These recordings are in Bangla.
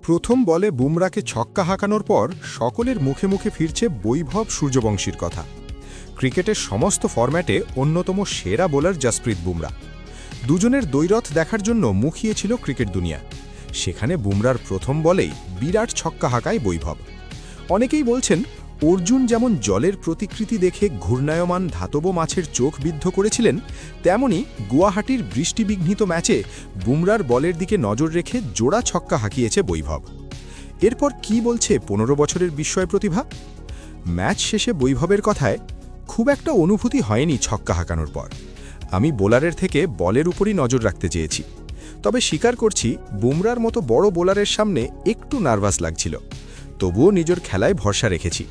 প্রথম বলে বুমরাকে ছক্কা হাঁকানোর পর সকলের মুখে মুখে ফিরছে বৈভব সূর্যবংশীর কথা। ক্রিকেটের সমস্ত ফরম্যাটে অন্যতম সেরা বোলার জসপ্রীত বুমরা। দুজনের দ্বৈরথ দেখার জন্য মুখিয়ে ছিল ক্রিকেট দুনিয়া। সেখানে বুমরার প্রথম বলেই বিরাট ছক্কা হাঁকায় বৈভব। অনেকেই বলছেন অর্জুন যেমন জলের প্রতিকৃতি দেখে ঘূর্ণায়মান ধাতব মাছের চোখ বিদ্ধ করেছিলেন, তেমনি গুয়াহাটির বৃষ্টিবিঘ্নিত ম্যাচে বুমরার বলের দিকে নজর রেখে জোড়া ছক্কা হাঁকিয়েছে বৈভব। এরপর কি বলছে ১৫ বছরের বিস্ময় প্রতিভা? ম্যাচ শেষে বৈভবের কথায়, খুব একটা অনুভূতি হয়নি ছক্কা হাঁকানোর পর। আমি বোলারের থেকে বলের উপরই নজর রাখতে চেয়েছি। তবে স্বীকার করছি, বুমরার মতো বড় বোলারের সামনে একটু নার্ভাস লাগছিল। তবুও নিজের খেলায় ভরসা রেখেছি।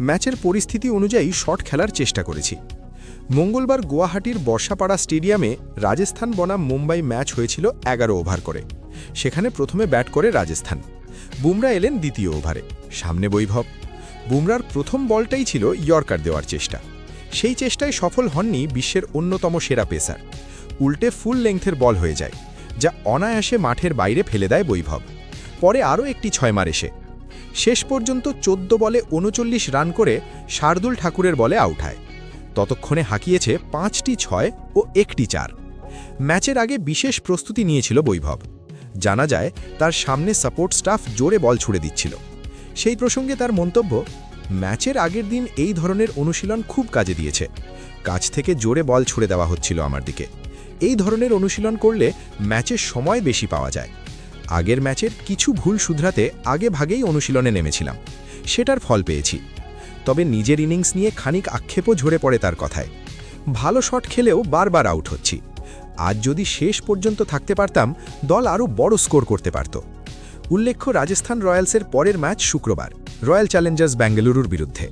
ম্যাচের পরিস্থিতি অনুযায়ী শট খেলার চেষ্টা করেছি। মঙ্গলবার গুয়াহাটির বর্ষাপাড়া স্টেডিয়ামে রাজস্থান বনাম মুম্বাই ম্যাচ হয়েছিল ১১ ওভার করে। সেখানে প্রথমে ব্যাট করে রাজস্থান। বুমরা এলেন দ্বিতীয় ওভারে, সামনে বৈভব। বুমরার প্রথম বলটাই ছিল ইয়র্কার দেওয়ার চেষ্টা। সেই চেষ্টায় সফল হননি বিশ্বের অন্যতম সেরা পেসার। উল্টে ফুল লেংথের বল হয়ে যায়, যা অনায়াসে মাঠের বাইরে ফেলে দেয় বৈভব। পরে আরও একটি ৬ মার এসে শেষ পর্যন্ত ১৪ বলে ৩৯ রান করে শার্দুল ঠাকুরের বলে আউট হয়। ততক্ষণে হাঁকিয়েছে ৫টি ৬ ও ১টি ৪। ম্যাচের আগে বিশেষ প্রস্তুতি নিয়েছিল বৈভব। জানা যায় তার সামনে সাপোর্ট স্টাফ জোরে বল ছুড়ে দিচ্ছিল। সেই প্রসঙ্গে তার মন্তব্য, ম্যাচের আগের দিন এই ধরনের অনুশীলন খুব কাজে দিয়েছে। কাছ থেকে জোরে বল ছুড়ে দেওয়া হচ্ছিল আমার দিকে। এই ধরনের অনুশীলন করলে ম্যাচের সময় বেশি পাওয়া যায়। আগের ম্যাচের কিছু ভুল শুধরাতে আগে ভাগেই অনুশীলনে নেমেছিলাম, সেটার ফল পেয়েছি। তবে নিজের ইনিংস নিয়ে খানিক আক্ষেপও ঝরে পড়ে তার কথায়। ভালো শট খেলেও বারবার আউট হচ্ছি। আজ যদি শেষ পর্যন্ত থাকতে পারতাম, দল আরও বড় স্কোর করতে পারত। উল্লেখ্য, রাজস্থান রয়্যালসের পরের ম্যাচ শুক্রবার রয়্যাল চ্যালেঞ্জার্স বেঙ্গালুরুর বিরুদ্ধে।